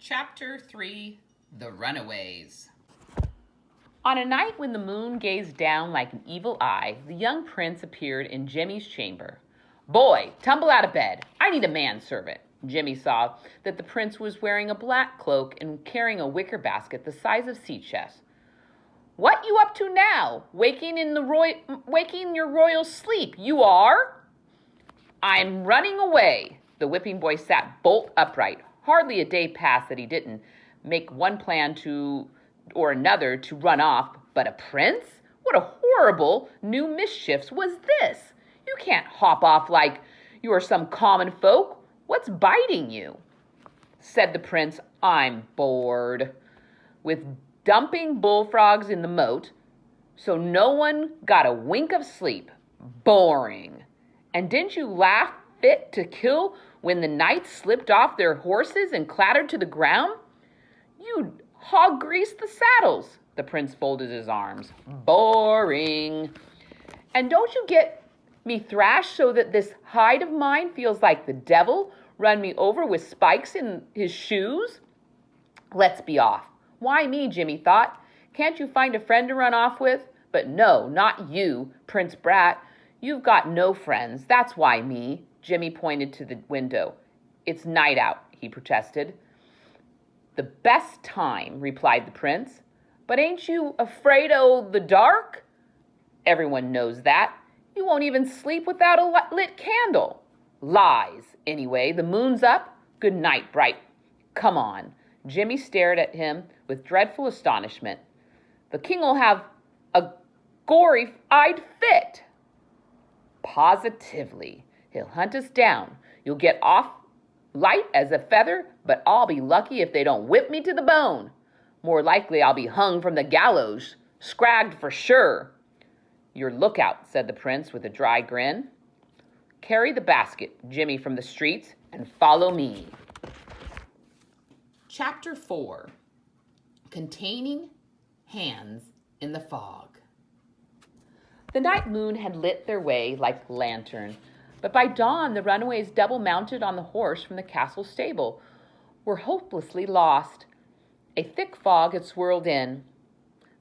Chapter 3 The Runaways. On a night when the moon gazed down like an evil eye, the young prince appeared in Jimmy's chamber. "Boy, tumble out of bed. I need a manservant." Jimmy saw that the prince was wearing a black cloak and carrying a wicker basket the size of sea chests. "What you up to now? Waking your royal sleep, you are?" "I'm running away." The whipping boy sat bolt upright. Hardly a day passed that he didn't make one plan or another to run off. But a prince? What a horrible new mischief was this? You can't hop off like you are some common folk. What's biting you? Said the prince. "I'm bored with dumping bullfrogs in the moat, so no one got a wink of sleep. Boring. And didn't you laugh fit to kill when the knights slipped off their horses and clattered to the ground? You'd hog greased the saddles." The prince folded his arms. "Boring. And don't you get me thrashed so that this hide of mine feels like the devil run me over with spikes in his shoes? Let's be off." Why me, Jimmy thought. Can't you find a friend to run off with? But no, not you, Prince Brat. You've got no friends. That's why me. Jimmy pointed to the window. "It's night out," he protested. "The best time," replied the prince. "But ain't you afraid o' the dark?" "Everyone knows that. You won't even sleep without a lit candle." "Lies. Anyway, the moon's up. Good night, Bright. Come on." Jimmy stared at him with dreadful astonishment. "The king'll have a gory-eyed fit." "Positively. He'll hunt us down. You'll get off light as a feather, but I'll be lucky if they don't whip me to the bone. More likely I'll be hung from the gallows, scragged for sure." "Your lookout," said the prince with a dry grin. "Carry the basket, Jimmy, from the streets, and follow me." Chapter 4 Containing Hands in the Fog. The night moon had lit their way like a lantern, but by dawn the runaways, double-mounted on the horse from the castle stable, were hopelessly lost. A thick fog had swirled in.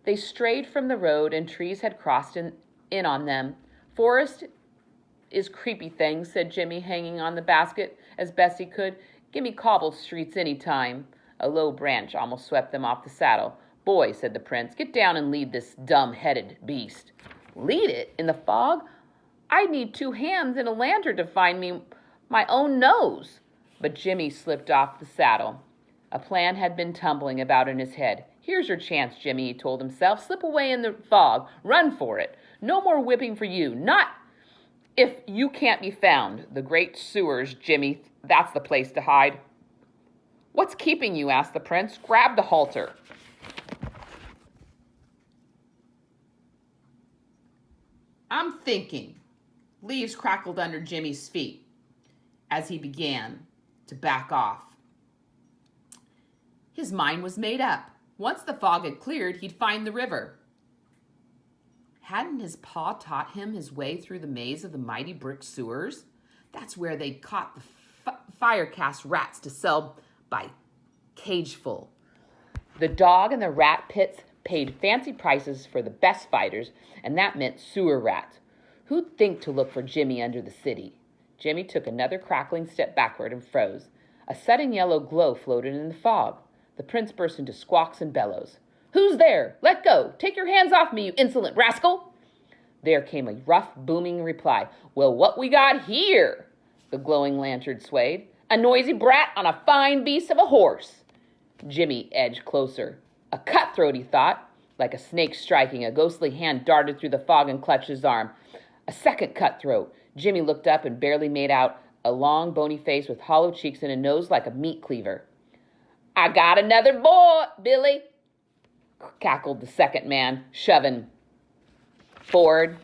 They strayed from the road, and trees had crossed in on them. "Forest is creepy things," said Jimmy, hanging on the basket as best he could. "Gimme cobbled streets any time." A low branch almost swept them off the saddle. "Boy," said the prince, "get down and lead this dumb-headed beast." "Lead it? In the fog? I'd need 2 hands and a lantern to find me my own nose." But Jimmy slipped off the saddle. A plan had been tumbling about in his head. "Here's your chance, Jimmy," he told himself. "Slip away in the fog. Run for it. No more whipping for you. Not if you can't be found. The great sewers, Jimmy. That's the place to hide." "What's keeping you?" asked the prince. "Grab the halter." "I'm thinking." Leaves crackled under Jimmy's feet as he began to back off. His mind was made up. Once the fog had cleared, he'd find the river. Hadn't his pa taught him his way through the maze of the mighty brick sewers? That's where they caught the fire-cast rats to sell by cageful. The dog and the rat pits paid fancy prices for the best fighters, and that meant sewer rats. Who'd think to look for Jimmy under the city? Jimmy took another crackling step backward and froze. A sudden yellow glow floated in the fog. The prince burst into squawks and bellows. "Who's there? Let go! Take your hands off me, you insolent rascal!" There came a rough, booming reply. "Well, what we got here?" The glowing lantern swayed. "A noisy brat on a fine beast of a horse." Jimmy edged closer. A cutthroat, he thought. Like a snake striking, a ghostly hand darted through the fog and clutched his arm. A second cutthroat. Jimmy looked up and barely made out a long, bony face with hollow cheeks and a nose like a meat cleaver. "I got another boy, Billy," cackled the second man, shoving forward.